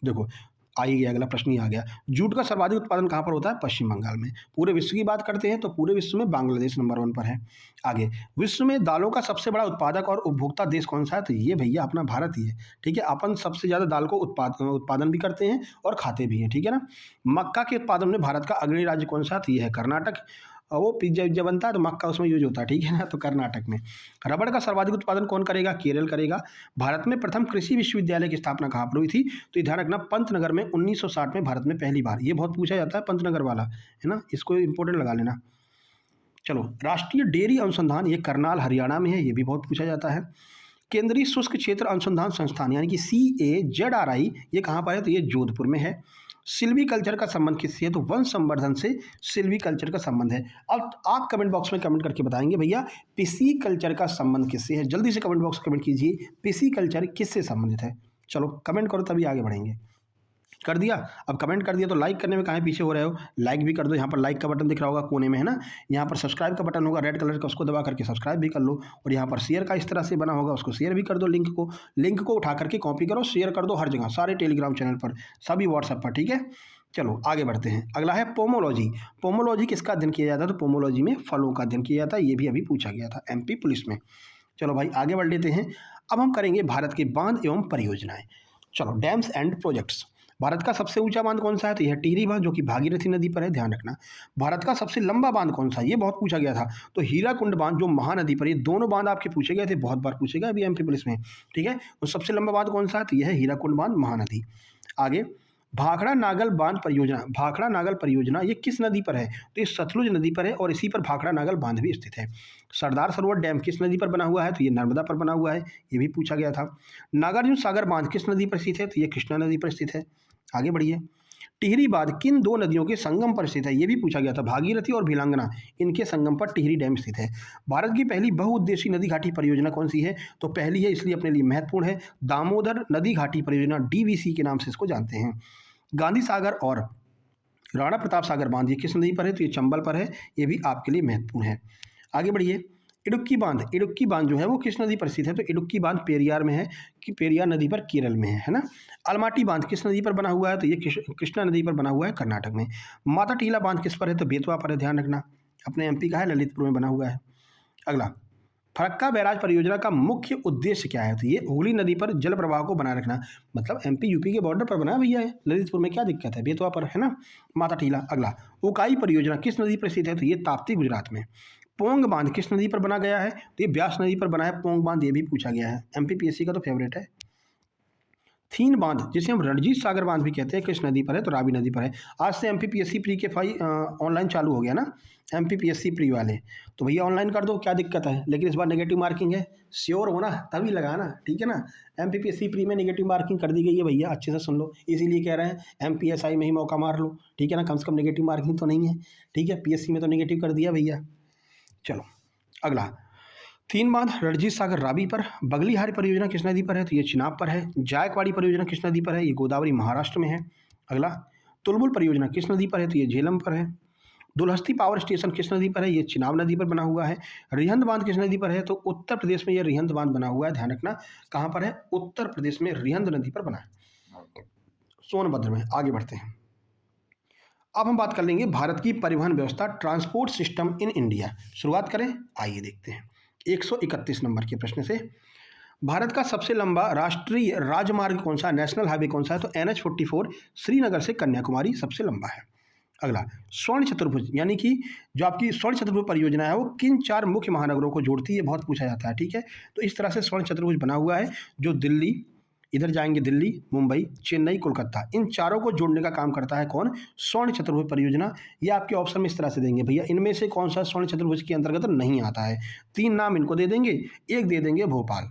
देखो आ ही गया, अगला प्रश्न ही आ गया। जूट का सर्वाधिक उत्पादन कहाँ पर होता है, पश्चिम बंगाल में। पूरे विश्व की बात करते हैं तो पूरे विश्व में बांग्लादेश नंबर 1 पर है। आगे, विश्व में दालों का सबसे बड़ा उत्पादक और उपभोक्ता देश कौन सा है, तो ये भैया अपना भारत ही है। ठीक है, अपन सबसे ज़्यादा दाल को उत्पादन भी करते हैं और खाते भी हैं। ठीक है ना। मक्का के उत्पादन में भारत का अग्रणी राज्य कौन सा है, तो ये है कर्नाटक। और वो पिज्जा विज्जा बनता है तो मक्का उसमें यूज होता है। ठीक है ना, तो कर्नाटक में। रबड़ का सर्वाधिक उत्पादन कौन करेगा, केरल करेगा। भारत में प्रथम कृषि विश्वविद्यालय की स्थापना कहाँ पर हुई थी, तो ये ध्यान रखना, पंतनगर में 1960 में भारत में पहली बार। ये बहुत पूछा जाता है पंतनगर वाला, है ना, इसको इंपॉर्टेंट लगा लेना। चलो, राष्ट्रीय डेयरी अनुसंधान, ये करनाल हरियाणा में है, ये भी बहुत पूछा जाता है। केंद्रीय शुष्क क्षेत्र अनुसंधान संस्थान यानी कि CAZRI, ये कहाँ पर है, तो ये जोधपुर में है। सिल्वी कल्चर का संबंध किससे है, तो वन संवर्धन से सिल्वी कल्चर का संबंध है। अब आप कमेंट बॉक्स में कमेंट करके बताएंगे भैया पिसी कल्चर का संबंध किससे है। जल्दी से कमेंट बॉक्स में कमेंट कीजिए, पिसी कल्चर किससे संबंधित है। चलो कमेंट करो तभी आगे बढ़ेंगे। कर दिया, अब कमेंट कर दिया तो लाइक करने में कहाँ पीछे हो रहे हो, लाइक भी कर दो। यहाँ पर लाइक का बटन दिख रहा होगा कोने में, है ना। यहाँ पर सब्सक्राइब का बटन होगा रेड कलर का, उसको दबा करके सब्सक्राइब भी कर लो। और यहाँ पर शेयर का इस तरह से बना होगा, उसको शेयर भी कर दो। लिंक को उठा करके कॉपी करो, शेयर कर दो हर जगह, सारे टेलीग्राम चैनल पर, सभी व्हाट्सएप पर। ठीक है, चलो आगे बढ़ते हैं। अगला है पोमोलॉजी। पोमोलॉजी किसका अध्ययन किया जाता है, तो पोमोलॉजी में फलों का अध्ययन किया जाता है। ये भी अभी पूछा गया था MP पुलिस में। चलो भाई आगे बढ़ लेते हैं। अब हम करेंगे भारत के बांध एवं परियोजनाएं। चलो, डैम्स एंड प्रोजेक्ट्स। भारत का सबसे ऊंचा बांध कौन सा है, तो यह टिहरी बांध जो कि भागीरथी नदी पर है, ध्यान रखना। भारत का सबसे लंबा बांध कौन सा है, ये बहुत पूछा गया था, तो हीराकुंड बांध जो महानदी पर, ये दोनों बांध आपके पूछे गए थे, बहुत बार पूछे गए अभी MP पुलिस में। ठीक है, तो सबसे लंबा बांध कौन सा है, तो यह है हीराकुंड बांध महानदी। आगे, भाखड़ा नागल बांध परियोजना। भाखड़ा नागल परियोजना ये किस नदी पर है, तो ये सतलुज नदी पर है और इसी पर भाखड़ा नागल बांध भी स्थित है। सरदार सरोवर डैम किस नदी पर बना हुआ है, तो ये नर्मदा पर बना हुआ है, ये भी पूछा गया था। नागार्जुन सागर बांध किस नदी पर स्थित है, तो ये कृष्णा नदी पर स्थित है। आगे बढ़िए। टिहरी बांध किन दो नदियों के संगम पर स्थित है, ये भी पूछा गया था, भागीरथी और भिलांगना, इनके संगम पर टिहरी डैम स्थित है। भारत की पहली बहुउद्देशीय नदी घाटी परियोजना कौन सी है, तो पहली है इसलिए अपने लिए महत्वपूर्ण है, दामोदर नदी घाटी परियोजना, DVC के नाम से इसको जानते हैं। गांधी सागर और राणा प्रताप सागर बांध ये किस नदी पर है, तो ये चंबल पर है, ये भी आपके लिए महत्वपूर्ण है। आगे बढ़िए। इडुक्की बांध, इडुक्की बांध जो है वो किस नदी पर स्थित है, तो इडुक्की बांध पेरियार में है, कि पेरियार नदी पर केरल में है ना। अलमाटी बांध किस नदी पर बना हुआ है, तो ये कृष्णा नदी पर बना हुआ है, कर्नाटक में। माता टीला बांध किस पर है, तो बेतवा पर है, ध्यान रखना, अपने MP का है, ललितपुर में बना हुआ है। अगला, फरक्का बैराज परियोजना का मुख्य उद्देश्य क्या है, तो ये हुगली नदी पर जल प्रवाह को बनाए रखना, मतलब MP UP के बॉर्डर पर बना भैया है, ललितपुर में क्या दिक्कत है, बेतवा पर है ना, माता टीला। अगला, उकाई परियोजना किस नदी पर स्थित है, तो ये ताप्ती गुजरात में। पोंग बांध किस नदी पर बना गया है, तो ये ब्यास नदी पर बना है पोंग बांध, ये भी पूछा गया है, MP PSC का तो फेवरेट है। थीन बांध जिसे हम रणजीत सागर बांध भी कहते हैं किस नदी पर है, तो रावी नदी पर है। आज से MP PSC प्री के ऑनलाइन चालू हो गया ना, MP PSC प्री वाले, तो भैया ऑनलाइन कर दो, क्या दिक्कत है। लेकिन इस बार नेगेटिव मार्किंग है, श्योर होना तभी लगाना, ठीक है ना। MP PSC प्री में नेगेटिव मार्किंग कर दी गई है भैया, अच्छे से सुन लो, इसीलिए कह रहे हैं MPSI में ही मौका मार लो, ठीक है ना, कम से कम नेगेटिव मार्किंग तो नहीं है। ठीक है, PSC में तो नेगेटिव कर दिया भैया। चलो अगला, तीन बांध रणजीत सागर रावी पर। बगलीहारी परियोजना किस नदी पर है, तो ये चिनाब पर है। जायकवाड़ी परियोजना किस नदी पर है, ये गोदावरी महाराष्ट्र में है। अगला, तुलबुल परियोजना किस नदी पर है, तो ये झेलम पर है। दुलहस्ती पावर स्टेशन किस नदी पर है, ये चिनाब नदी पर बना हुआ है। रिहंद बांध किस नदी पर है, तो उत्तर प्रदेश में ये रिहंद बांध बना हुआ है, ध्यान रखना, कहाँ पर है, उत्तर प्रदेश में रिहंद नदी पर बना है, सोनभद्र में। आगे बढ़ते हैं। अब हम बात कर लेंगे भारत की परिवहन व्यवस्था, ट्रांसपोर्ट सिस्टम इन इंडिया। शुरुआत करें, आइए देखते हैं 131 नंबर के प्रश्न से। भारत का सबसे लंबा राष्ट्रीय राजमार्ग कौन सा, नेशनल हाईवे कौन सा है, तो NH44 श्रीनगर से कन्याकुमारी सबसे लंबा है। अगला, स्वर्ण चतुर्भुज यानी कि जो आपकी स्वर्ण चतुर्भुज परियोजना है वो किन 4 मुख्य महानगरों को जोड़ती है, बहुत पूछा जाता है। ठीक है, तो इस तरह से स्वर्ण चतुर्भुज बना हुआ है, जो दिल्ली, इधर जाएंगे दिल्ली, मुंबई, चेन्नई, कोलकाता, इन चारों को जोड़ने का काम करता है कौन, स्वर्ण चतुर्भुज परियोजना। ये आपके ऑप्शन में इस तरह से देंगे, भैया इनमें से कौन सा स्वर्ण चतुर्भुज के अंतर्गत नहीं आता है। 3 नाम इनको दे देंगे, एक दे देंगे भोपाल।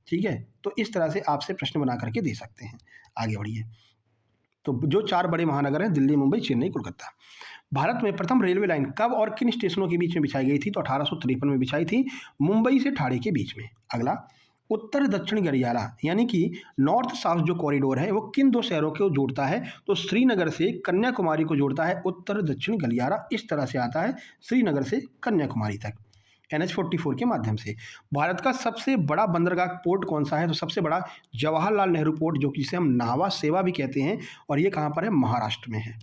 ठीक है, तो इस तरह से आपसे प्रश्न बना करके दे सकते हैं। आगे बढ़िए। तो जो 4 बड़े महानगर हैं, दिल्ली, मुंबई, चेन्नई, कोलकाता। भारत में प्रथम रेलवे लाइन कब और किन स्टेशनों के बीच में बिछाई गई थी, तो 1853 में बिछाई थी, मुंबई से ठाणे के बीच में। अगला, उत्तर दक्षिण गलियारा यानी कि नॉर्थ साउथ जो कॉरिडोर है वो किन 2 शहरों को जोड़ता है, तो श्रीनगर से कन्याकुमारी को जोड़ता है उत्तर दक्षिण गलियारा, इस तरह से आता है श्रीनगर से कन्याकुमारी तक। NH-44 के माध्यम से। भारत का सबसे बड़ा बंदरगाह पोर्ट कौन सा है? तो सबसे बड़ा जवाहरलाल नेहरू पोर्ट, जो कि जिसे हम नावा सेवा भी कहते हैं, और ये कहाँ पर है? महाराष्ट्र में है।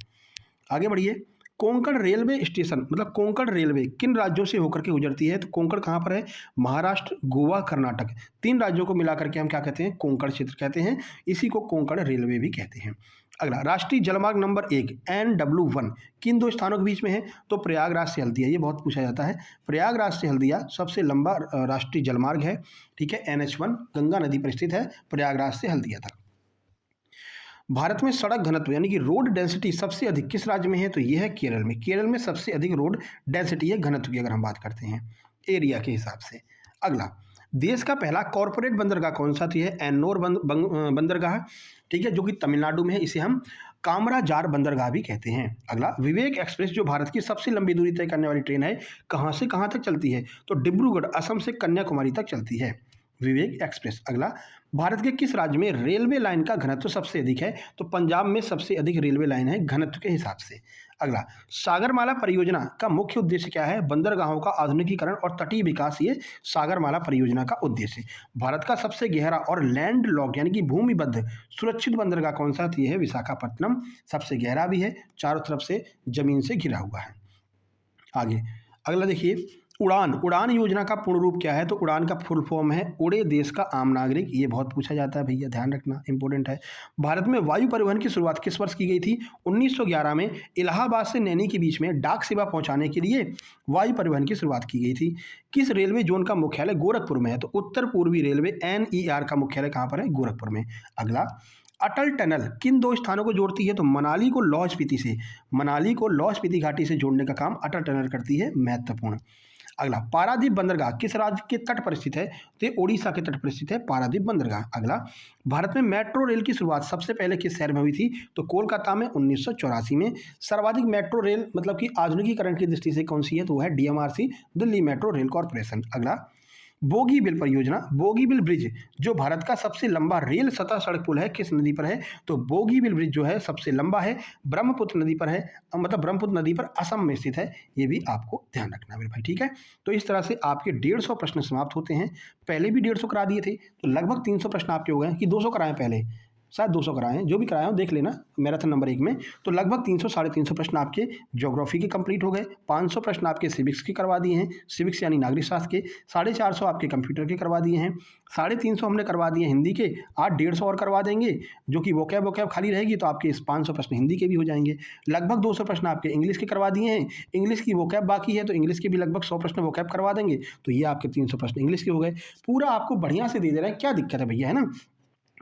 आगे बढ़िए। कोंकण रेलवे स्टेशन मतलब कोंकण रेलवे किन राज्यों से होकर के गुजरती है? तो कोंकण कहाँ पर है? महाराष्ट्र, गोवा, कर्नाटक, 3 राज्यों को मिला करके हम क्या कहते हैं? कोंकण क्षेत्र कहते हैं। इसी को कोंकण रेलवे भी कहते हैं। अगला, राष्ट्रीय जलमार्ग नंबर 1 NW1 किन 2 स्थानों के बीच में है? तो प्रयागराज से हल्दिया, ये बहुत पूछा जाता है। प्रयागराज से हल्दिया सबसे लंबा राष्ट्रीय जलमार्ग है। ठीक है, NH1 गंगा नदी पर स्थित है, प्रयागराज से हल्दिया तक। भारत में सड़क घनत्व यानी कि रोड डेंसिटी सबसे अधिक किस राज्य में है? तो ये है केरल में। केरल में सबसे अधिक रोड डेंसिटी है घनत्व की, अगर हम बात करते हैं एरिया के हिसाब से। अगला, देश का पहला कॉरपोरेट बंदरगाह कौन सा? तो यह एन्नोर बंदरगाह, ठीक है, जो कि तमिलनाडु में है। इसे हम कामराजार बंदरगाह भी कहते हैं। अगला, विवेक एक्सप्रेस जो भारत की सबसे लंबी दूरी तय करने वाली ट्रेन है, कहाँ से कहाँ तक चलती है? तो डिब्रूगढ़ असम से कन्याकुमारी तक चलती है विवेक एक्सप्रेस। अगला, भारत के किस राज्य में रेलवे लाइन का घनत्व सबसे अधिक है? तो पंजाब में सबसे अधिक रेलवे लाइन है घनत्व के हिसाब से। अगला, सागरमाला परियोजना का मुख्य उद्देश्य क्या है? बंदरगाहों का आधुनिकीकरण और तटीय विकास, ये सागरमाला परियोजना का उद्देश्य। भारत का सबसे गहरा और लैंड लॉक यानी कि भूमिबद्ध सुरक्षित बंदरगाह कौन सा? तो यह है विशाखापट्टनम, सबसे गहरा भी है, चारों तरफ से जमीन से घिरा हुआ है। आगे अगला देखिए, उड़ान योजना का पूर्ण रूप क्या है? तो उड़ान का फुल फॉर्म है उड़े देश का आम नागरिक। ये बहुत पूछा जाता है भैया, ध्यान रखना, इंपॉर्टेंट है। भारत में वायु परिवहन की शुरुआत किस वर्ष की गई थी? 1911 में इलाहाबाद से नैनी के बीच में डाक सेवा पहुंचाने के लिए वायु परिवहन की शुरुआत की गई थी। किस रेलवे जोन का मुख्यालय गोरखपुर में है? तो उत्तर पूर्वी रेलवे NER का मुख्यालय कहाँ पर है? गोरखपुर में। अगला, अटल टनल किन 2 स्थानों को जोड़ती है? तो मनाली को लाहौल स्पीति घाटी से जोड़ने का काम अटल टनल करती है, महत्वपूर्ण। अगला, पारादीप बंदरगाह किस राज्य के तट पर स्थित है? तो ओडिशा के तट पर स्थित है पारादीप बंदरगाह। अगला, भारत में मेट्रो रेल की शुरुआत सबसे पहले किस शहर में हुई थी? तो कोलकाता में 1984 में। सर्वाधिक मेट्रो रेल मतलब कि आधुनिकीकरण की दृष्टि से कौन सी है? तो वह है DMRC, Delhi metro rail corporation. अगला, बोगीबिल परियोजना, बोगीबिल ब्रिज जो भारत का सबसे लंबा रेल सतह सड़क पुल है, किस नदी पर है? तो बोगीबिल ब्रिज जो है सबसे लंबा है, ब्रह्मपुत्र नदी पर है, मतलब ब्रह्मपुत्र नदी पर असम में स्थित है। ये भी आपको ध्यान रखना मेरे भाई, ठीक है। तो इस तरह से आपके 150 प्रश्न समाप्त होते हैं। पहले भी 150 करा दिए थे, तो लगभग 300 प्रश्न आपके हो गए कि 200 कराएं पहले, शायद 200 कराए हैं, जो भी कराए हो देख लेना मैराथन नंबर 1 में। तो लगभग 300 साढ़े 300 प्रश्न आपके ज्योग्राफी के कंप्लीट हो गए, 500 प्रश्न आपके सिविक्स के करवा दिए हैं, सिविक्स यानी नागरिक शास्त्र के, 450 आपके कंप्यूटर के करवा दिए हैं, 350 हमने करवा दिए हिंदी के, आज 150 और करवा देंगे, जो कि वोकैब खाली रहेगी तो आपके 500 प्रश्न हिंदी के भी हो जाएंगे। लगभग 200 प्रश्न आपके इंग्लिश के करवा दिए हैं, इंग्लिश की वोकैब बाकी है तो इंग्लिश के भी लगभग 100 प्रश्न वोकैब करवा देंगे, तो ये आपके 300 प्रश्न इंग्लिश के हो गए। पूरा आपको बढ़िया से दे दे रहे हैं, क्या दिक्कत है भैया, है ना।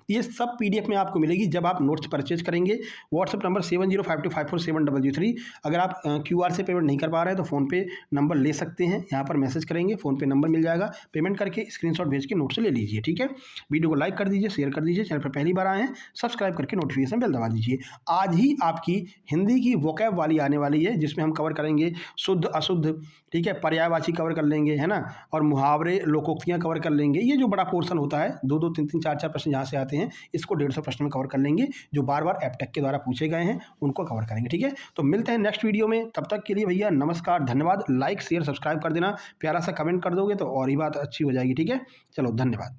ये सब PDF में आपको मिलेगी जब आप नोट्स परचेज करेंगे। WhatsApp number 7052547033। अगर आप QR से पेमेंट नहीं कर पा रहे हैं तो फ़ोन पे नंबर ले सकते हैं, यहाँ पर मैसेज करेंगे, फ़ोन पे नंबर मिल जाएगा, पेमेंट करके स्क्रीनशॉट भेज के नोट्स ले लीजिए, ठीक है। वीडियो को लाइक कर दीजिए, शेयर कर दीजिए, चैनल पर पहली बार आए हैं सब्सक्राइब करके नोटिफिकेशन बेल दबा दीजिए। आज ही आपकी हिंदी की वोकैब वाली आने वाली है, जिसमें हम कवर करेंगे शुद्ध अशुद्ध, ठीक है, पर्यायवाची कवर कर लेंगे, है ना, और मुहावरे लोकोक्तियाँ कवर कर लेंगे। ये जो बड़ा पोर्शन होता है, 2-2 3-3 4-4 प्रश्न यहाँ से आते हैं, इसको 150 प्रश्न में कवर कर लेंगे, जो बार बार एपटेक के द्वारा पूछे गए हैं उनको कवर करेंगे, ठीक है। तो मिलते हैं नेक्स्ट वीडियो में, तब तक के लिए भैया नमस्कार, धन्यवाद। लाइक शेयर सब्सक्राइब कर देना, प्यारा सा कमेंट कर दोगे तो और ही बात अच्छी हो जाएगी, ठीक है। चलो धन्यवाद।